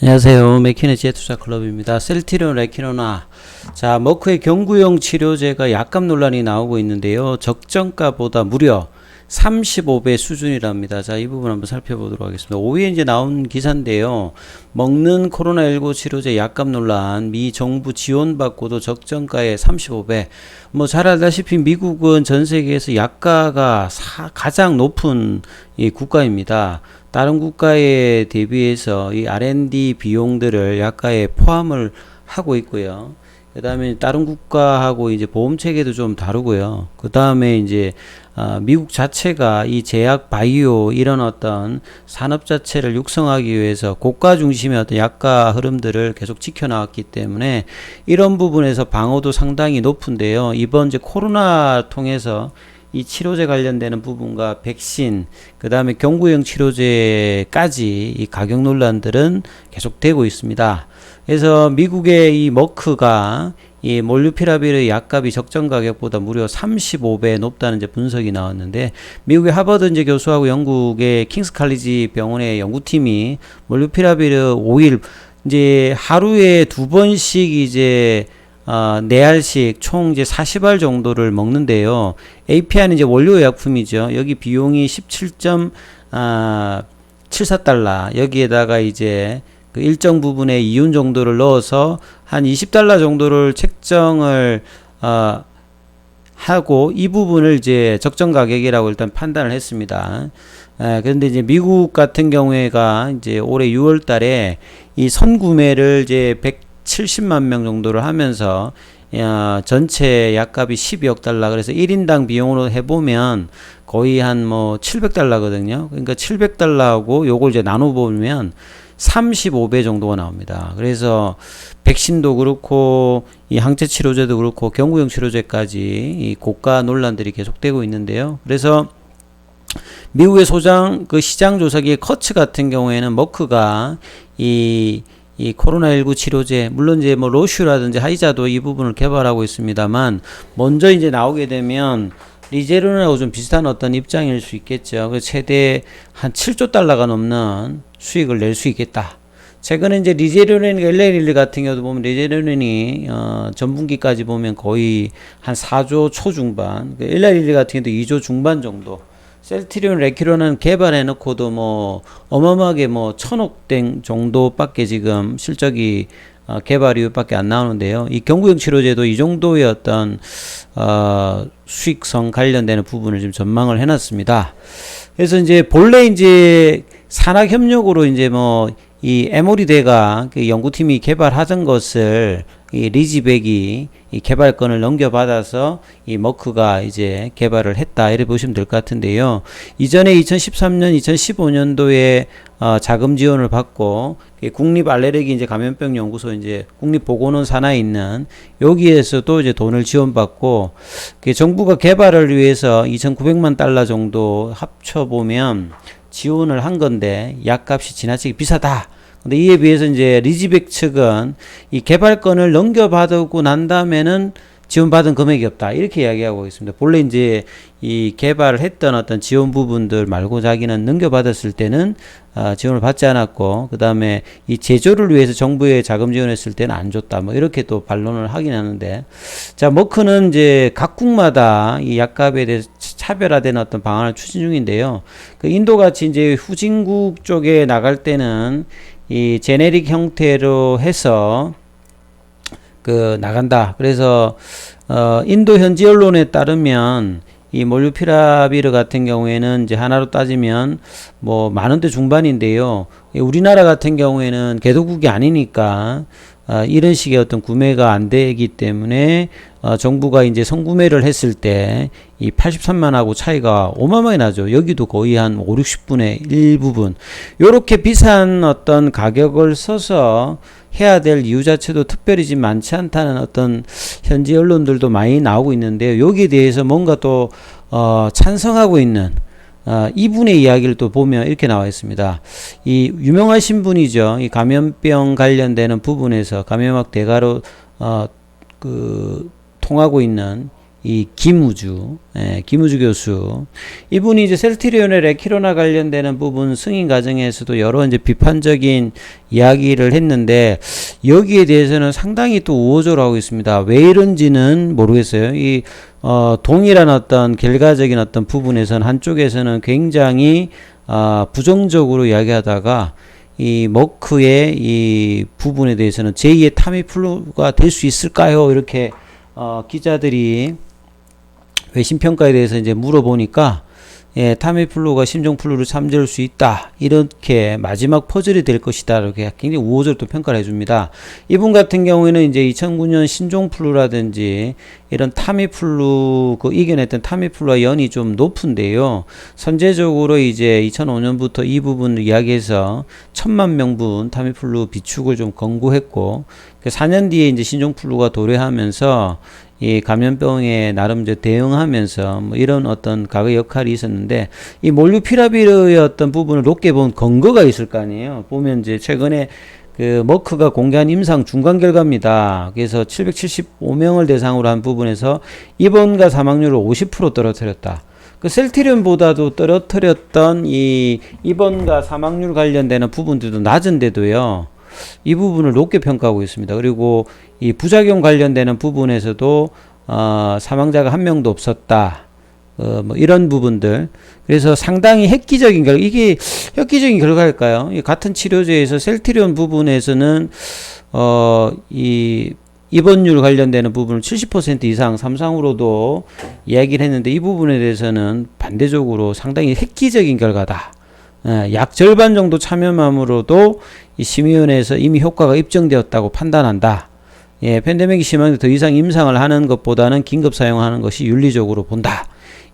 안녕하세요. 맥키네지의 투자클럽입니다. 셀티리온, 레키노나. 자, 머크의 경구용 치료제가 약값 논란이 나오고 있는데요. 적정가보다 무려 35배 수준이랍니다. 자, 이 부분 한번 살펴보도록 하겠습니다. 5위에 이제 나온 기사인데요. 먹는 코로나19 치료제 약값 논란, 미 정부 지원받고도 적정가에 35배. 뭐 잘 알다시피 미국은 전 세계에서 약가가 가장 높은 이 국가입니다. 다른 국가에 대비해서 이 R&D 비용들을 약가에 포함을 하고 있고요. 그 다음에 다른 국가하고 이제 보험 체계도 좀 다르고요. 그 다음에 이제 미국 자체가 이 제약 바이오 이런 어떤 산업 자체를 육성하기 위해서 고가 중심의 어떤 약가 흐름들을 계속 지켜나왔기 때문에 이런 부분에서 방어도 상당히 높은데요. 이번 이제 코로나 통해서 이 치료제 관련되는 부분과 백신, 그 다음에 경구용 치료제까지 이 가격 논란들은 계속되고 있습니다. 그래서 미국의 이 머크가 이 몰누피라빌의 약값이 적정 가격보다 무려 35배 높다는 이제 분석이 나왔는데, 미국의 하버드 이제 교수하고 영국의 킹스 칼리지 병원의 연구팀이 몰누피라빌을 5일 이제 하루에 2번씩 이제 4알씩 총 이제 40알 정도를 먹는데요. API는 이제 원료 약품이죠. 여기 비용이 17.74달러. 여기에다가 이제 그 일정 부분의 이윤 정도를 넣어서 한 20달러 정도를 책정을 하고 이 부분을 이제 적정 가격이라고 일단 판단을 했습니다. 그런데 이제 미국 같은 경우에가 이제 올해 6월 달에 이 선구매를 이제 170만 명 정도를 하면서 전체 약값이 12억 달러. 그래서 1인당 비용으로 해보면 거의 한 뭐 700달러거든요. 그러니까 700달러하고 요걸 이제 나눠보면 35배 정도가 나옵니다. 그래서 백신도 그렇고 이 항체 치료제도 그렇고 경구용 치료제까지 이 고가 논란들이 계속되고 있는데요. 그래서 미국의 그 시장 조사기의 커츠 같은 경우에는 머크가 이 코로나19 치료제, 물론 이제 뭐 로슈라든지 하이자도 이 부분을 개발하고 있습니다만, 먼저 이제 나오게 되면 리제론하고 좀 비슷한 어떤 입장일 수 있겠죠. 그 최대 한 7조 달러가 넘는 수익을 낼 수 있겠다. 최근에 이제 리제론이나 엘레릴리 같은 경우도 보면 리제론이 전분기까지 보면 거의 한 4조 초중반, 엘레릴리 같은 경우도 2조 중반 정도. 셀티리온, 레키론은 개발해놓고도 뭐 어마어마하게 뭐 1000억 정도밖에 지금 실적이 개발 이후밖에 안 나오는데요. 이 경구용 치료제도 이 정도의 어떤 수익성 관련되는 부분을 지금 전망을 해놨습니다. 그래서 이제 본래 이제 산학협력으로 이제 뭐 이 에모리데가 그 연구팀이 개발하던 것을 이 리지백이 이 개발권을 넘겨받아서 이 머크가 이제 개발을 했다, 이렇게 보시면 될 것 같은데요. 이전에 2013년, 2015년도에 자금 지원을 받고 국립 알레르기 이제 감염병 연구소 이제 국립보건원 산하에 있는 여기에서도 이제 돈을 지원받고 정부가 개발을 위해서 2,900만 달러 정도 합쳐보면 지원을 한 건데 약값이 지나치게 비싸다. 근데 이에 비해서 이제 리지백 측은 이 개발권을 넘겨받고 난 다음에는 지원받은 금액이 없다, 이렇게 이야기하고 있습니다. 본래 이제 이 개발을 했던 어떤 지원 부분들 말고 자기는 넘겨받았을 때는 지원을 받지 않았고, 그 다음에 이 제조를 위해서 정부에 자금 지원했을 때는 안 줬다, 뭐 이렇게 또 반론을 하긴 하는데, 자, 머크는 이제 각국마다 이 약값에 대해서 차별화된 어떤 방안을 추진 중인데요. 그 인도 같이 이제 후진국 쪽에 나갈 때는 이 제네릭 형태로 해서 나간다. 그래서 인도 현지 언론에 따르면 이 몰누피라비르 같은 경우에는 이제 하나로 따지면 뭐 만원대 중반인데요. 우리나라 같은 경우에는 개도국이 아니니까 이런 식의 어떤 구매가 안 되기 때문에 정부가 이제 선구매를 했을 때 이 83만하고 차이가 어마어마하게 나죠. 여기도 거의 한 5, 60분의 1부분. 요렇게 비싼 어떤 가격을 써서 해야 될 이유 자체도 특별히 지금 많지 않다는 어떤 현지 언론들도 많이 나오고 있는데요. 여기에 대해서 뭔가 또 찬성하고 있는 이분의 이야기를 또 보면 이렇게 나와 있습니다. 이 유명하신 분이죠. 이 감염병 관련되는 부분에서 감염학 대가로 통하고 있는 이 김우주 교수, 이분이 이제 셀트리온의 레키로나 관련되는 부분 승인 과정에서도 여러 이제 비판적인 이야기를 했는데, 여기에 대해서는 상당히 또 우호적으로 하고 있습니다. 왜 이런지는 모르겠어요. 이 동일한 어떤 결과적인 어떤 부분에서는 한쪽에서는 굉장히 부정적으로 이야기하다가, 이 머크의 이 부분에 대해서는 제2의 타미플루가 될 수 있을까요? 이렇게 기자들이 외신평가에 대해서 이제 물어보니까, 예, 타미플루가 신종플루를 잠재울 수 있다, 이렇게 마지막 퍼즐이 될 것이다, 이렇게 굉장히 우호적으로 또 평가를 해줍니다. 이분 같은 경우에는 이제 2009년 신종플루라든지 이런 타미플루, 이겨냈던 타미플루와 연이 좀 높은데요. 선제적으로 이제 2005년부터 이 부분을 이야기해서 1000만 명분 타미플루 비축을 좀 권고했고, 4년 뒤에 이제 신종플루가 도래하면서 이 감염병에 나름 이제 대응하면서 뭐 이런 어떤 과거 역할이 있었는데, 이 몰루피라비르의 어떤 부분을 높게 본 근거가 있을 거 아니에요. 보면 이제 최근에 그 머크가 공개한 임상 중간 결과입니다. 그래서 775명을 대상으로 한 부분에서 입원과 사망률을 50% 떨어뜨렸다. 그 셀트리온보다도 떨어뜨렸던 이 입원과 사망률 관련되는 부분들도 낮은데도요, 이 부분을 높게 평가하고 있습니다. 그리고 이 부작용 관련되는 부분에서도 사망자가 한 명도 없었다. 뭐 이런 부분들. 그래서 상당히 획기적인 결과, 이게 획기적인 결과일까요? 이 같은 치료제에서 셀트리온 부분에서는 이 입원율 관련되는 부분을 70% 이상 삼상으로도 이야기를 했는데, 이 부분에 대해서는 반대적으로 상당히 획기적인 결과다. 약 절반 정도 참여만으로도 이 심의위원회에서 이미 효과가 입증되었다고 판단한다. 예, 팬데믹이 심한데 더 이상 임상을 하는 것보다는 긴급 사용하는 것이 윤리적으로 본다.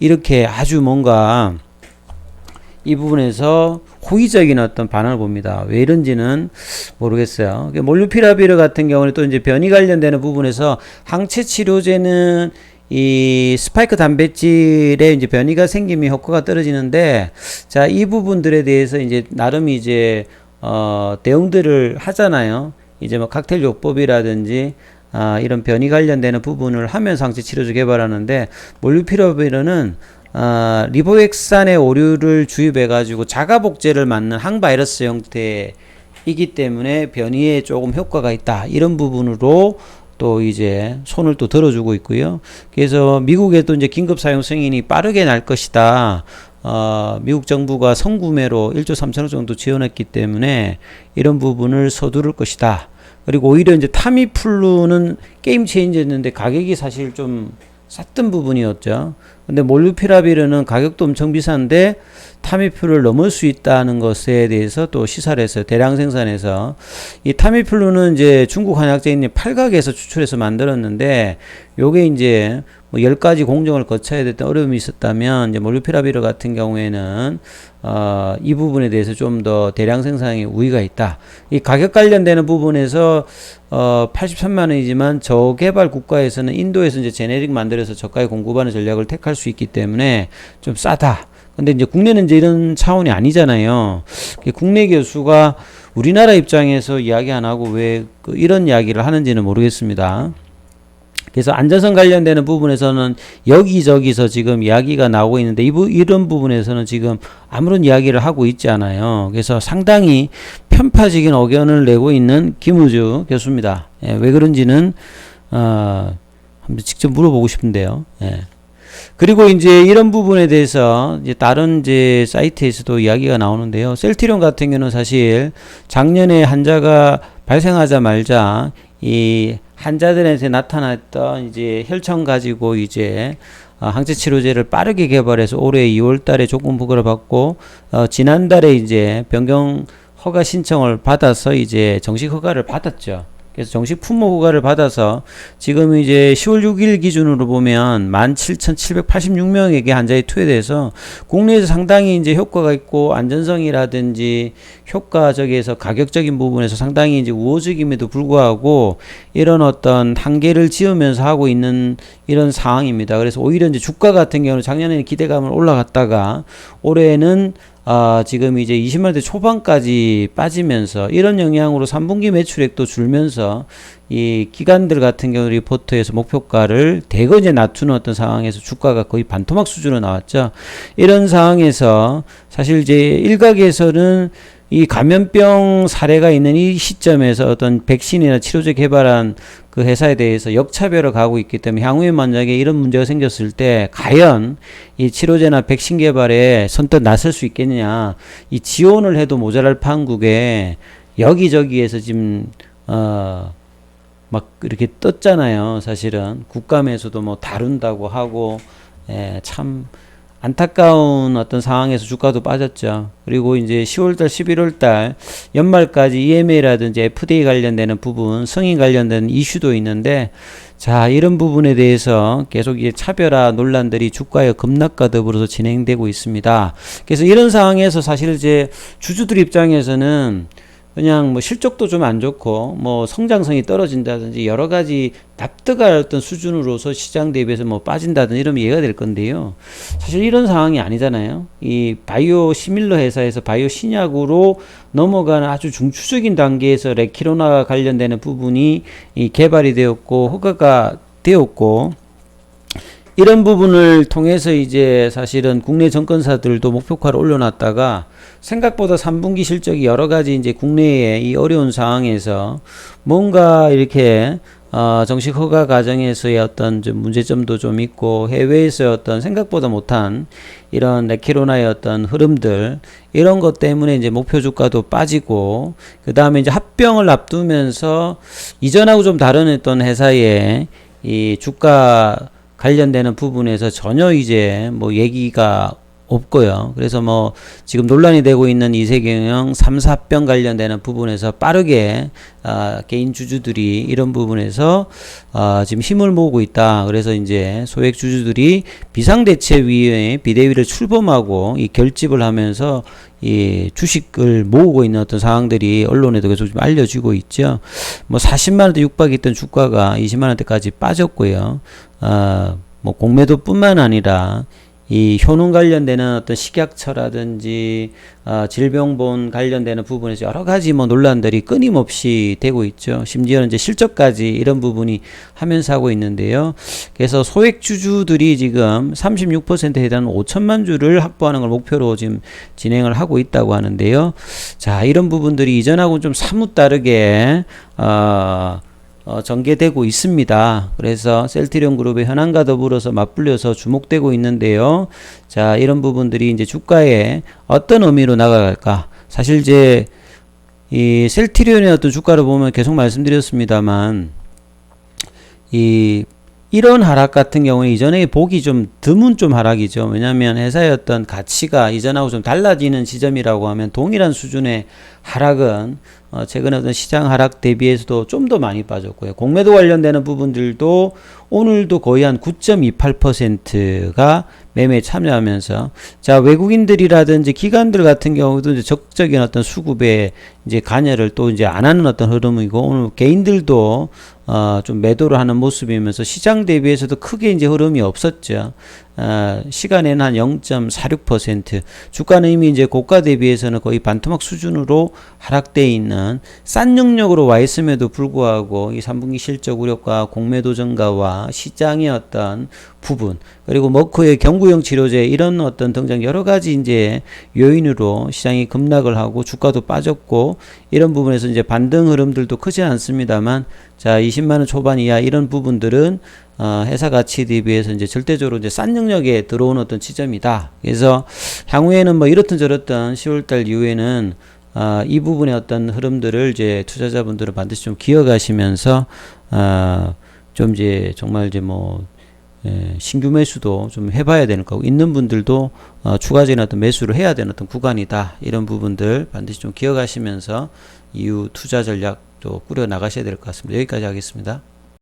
이렇게 아주 뭔가 이 부분에서 호의적인 어떤 반응을 봅니다. 왜 이런지는 모르겠어요. 몰루피라비르 같은 경우는 또 이제 변이 관련되는 부분에서 항체 치료제는 이 스파이크 단백질에 이제 변이가 생기면 효과가 떨어지는데, 자, 이 부분들에 대해서 이제 나름 이제 대응들을 하잖아요. 이제 뭐 칵테일 요법이라든지 이런 변이 관련되는 부분을 하면서 항체 치료제 개발하는데, 몰루피라비르는 리보엑산의 오류를 주입해 가지고 자가 복제를 맞는 항바이러스 형태이기 때문에 변이에 조금 효과가 있다, 이런 부분으로 또 이제 손을 또 들어주고 있고요. 그래서 미국에도 이제 긴급 사용 승인이 빠르게 날 것이다. 미국 정부가 선구매로 1조 3천억 정도 지원했기 때문에 이런 부분을 서두를 것이다. 그리고 오히려 이제 타미플루는 게임 체인저였는데 가격이 사실 좀 쌌던 부분이었죠. 근데 몰루피라비르는 가격도 엄청 비싼데 타미플루를 넘을 수 있다는 것에 대해서 또 시사를 했어요. 대량 생산해서. 이 타미플루는 이제 중국 한약재인이 팔각에서 추출해서 만들었는데, 요게 이제 뭐 10가지 공정을 거쳐야 됐던 어려움이 있었다면, 이제 몰루피라비르 같은 경우에는 이 부분에 대해서 좀 더 대량 생산에 우위가 있다. 이 가격 관련되는 부분에서 83만 원이지만 저개발 국가에서는 인도에서 이제 제네릭 만들어서 저가에 공급하는 전략을 택할 수 있기 때문에 좀 싸다. 근데 이제 국내는 이제 이런 차원이 아니잖아요. 국내 교수가 우리나라 입장에서 이야기 안 하고 왜 이런 이야기를 하는지는 모르겠습니다. 그래서 안전성 관련되는 부분에서는 여기저기서 지금 이야기가 나오고 있는데, 이런 부분에서는 지금 아무런 이야기를 하고 있지 않아요. 그래서 상당히 편파적인 의견을 내고 있는 김우주 교수입니다. 예, 왜 그런지는 한번 직접 물어보고 싶은데요. 예. 그리고 이제 이런 부분에 대해서 이제 다른 이제 사이트에서도 이야기가 나오는데요. 셀트리온 같은 경우는 사실 작년에 환자가 발생하자마자 이 환자들한테 나타났던 이제 혈청 가지고 이제 항체 치료제를 빠르게 개발해서 올해 2월 달에 조건 부과를 받고, 지난달에 이제 변경 허가 신청을 받아서 이제 정식 허가를 받았죠. 그래서 정식 품목 허가를 받아서 지금 이제 10월 6일 기준으로 보면 17,786명에게 환자에 투여돼서 국내에서 상당히 이제 효과가 있고, 안전성이라든지 효과적에서 가격적인 부분에서 상당히 이제 우호적임에도 불구하고 이런 어떤 한계를 지으면서 하고 있는 이런 상황입니다. 그래서 오히려 이제 주가 같은 경우는 작년에는 기대감을 올라갔다가 올해는 지금 이제 20만원대 초반까지 빠지면서 이런 영향으로 3분기 매출액도 줄면서 이 기관들 같은 경우 리포트에서 목표가를 대거 이제 낮추는 어떤 상황에서 주가가 거의 반토막 수준으로 나왔죠. 이런 상황에서 사실 이제 일각에서는 이 감염병 사례가 있는 이 시점에서 어떤 백신이나 치료제 개발한 그 회사에 대해서 역차별을 가고 있기 때문에 향후에 만약에 이런 문제가 생겼을 때 과연 이 치료제나 백신 개발에 선뜻 나설 수 있겠느냐, 이 지원을 해도 모자랄 판국에 여기저기에서 지금 막 이렇게 떴잖아요. 사실은 국감에서도 뭐 다룬다고 하고, 참 안타까운 어떤 상황에서 주가도 빠졌죠. 그리고 이제 10월달, 11월달 연말까지 EMA라든지 FDA 관련되는 부분, 승인 관련된 이슈도 있는데, 자, 이런 부분에 대해서 계속 이제 차별화 논란들이 주가의 급락과 더불어서 진행되고 있습니다. 그래서 이런 상황에서 사실 이제 주주들 입장에서는 그냥 뭐 실적도 좀 안 좋고 뭐 성장성이 떨어진다든지 여러 가지 납득할 어떤 수준으로서 시장 대비해서 뭐 빠진다든지 이러면 이해가 될 건데요. 사실 이런 상황이 아니잖아요. 이 바이오 시밀러 회사에서 바이오 신약으로 넘어가는 아주 중추적인 단계에서 레키로나 관련되는 부분이 이 개발이 되었고 허가가 되었고, 이런 부분을 통해서 이제 사실은 국내 정권사들도 목표가를 올려놨다가 생각보다 3분기 실적이 여러 가지 이제 국내의 이 어려운 상황에서 뭔가 이렇게 정식 허가 과정에서의 어떤 좀 문제점도 좀 있고 해외에서 어떤 생각보다 못한 이런 레키로나의 어떤 흐름들, 이런 것 때문에 이제 목표 주가도 빠지고, 그 다음에 이제 합병을 앞두면서 이전하고 좀 다른 어떤 회사의 이 주가 관련되는 부분에서 전혀 이제 뭐 얘기가 없고요. 그래서 뭐 지금 논란이 되고 있는 이세경영 3, 4병 관련되는 부분에서 빠르게 개인 주주들이 이런 부분에서 지금 힘을 모으고 있다. 그래서 이제 소액 주주들이 비상대책위에 비대위를 출범하고 이 결집을 하면서 이 주식을 모으고 있는 어떤 상황들이 언론에도 계속 좀 알려지고 있죠. 뭐 40만원대 육박했던 주가가 20만원대까지 빠졌고요. 뭐 공매도뿐만 아니라 이 효능 관련되는 어떤 식약처라든지 질병본 관련되는 부분에서 여러 가지 뭐 논란들이 끊임없이 되고 있죠. 심지어는 이제 실적까지 이런 부분이 하면서 하고 있는데요. 그래서 소액 주주들이 지금 36%에 해당하는 5천만 주를 확보하는 걸 목표로 지금 진행을 하고 있다고 하는데요. 자, 이런 부분들이 이전하고 좀 사뭇 다르게 전개되고 있습니다. 그래서 셀트리온 그룹의 현황과 더불어서 맞불려서 주목되고 있는데요. 자, 이런 부분들이 이제 주가에 어떤 의미로 나아갈까? 사실 이제 이 셀트리온의 어떤 주가를 보면 계속 말씀드렸습니다만, 이런 하락 같은 경우에 이전에 보기 좀 드문 좀 하락이죠. 왜냐하면 회사의 어떤 가치가 이전하고 좀 달라지는 지점이라고 하면 동일한 수준의 하락은 최근에 어떤 시장 하락 대비해서도 좀 더 많이 빠졌고요. 공매도 관련되는 부분들도 오늘도 거의 한 9.28%가 매매에 참여하면서, 자, 외국인들이라든지 기관들 같은 경우도 이제 적극적인 어떤 수급에 이제 관여를 또 이제 안 하는 어떤 흐름이고, 오늘 개인들도 좀 매도를 하는 모습이면서 시장 대비해서도 크게 이제 흐름이 없었죠. 시간에는 한 0.46%, 주가는 이미 이제 고가 대비해서는 거의 반토막 수준으로 하락되어 있는 싼 영역으로 와 있음에도 불구하고 이 3분기 실적 우려과 공매도 증가와 시장의 어떤 부분, 그리고 머크의 경구용 치료제 이런 어떤 등장 여러 가지 이제 요인으로 시장이 급락을 하고 주가도 빠졌고, 이런 부분에서 이제 반등 흐름들도 크지 않습니다만, 자, 20만원 초반 이하 이런 부분들은 회사 가치 대비해서 이제 절대적으로 이제 싼 영역에 들어오는 어떤 지점이다. 그래서 향후에는 뭐 이렇든 저렇든 10월달 이후에는 이 부분의 어떤 흐름들을 이제 투자자분들은 반드시 좀 기억하시면서 좀 이제 정말 이제 뭐 신규 매수도 좀 해봐야 되는 거고, 있는 분들도 추가적인 어떤 매수를 해야 되는 어떤 구간이다. 이런 부분들 반드시 좀 기억하시면서 이후 투자 전략도 꾸려 나가셔야 될 것 같습니다. 여기까지 하겠습니다.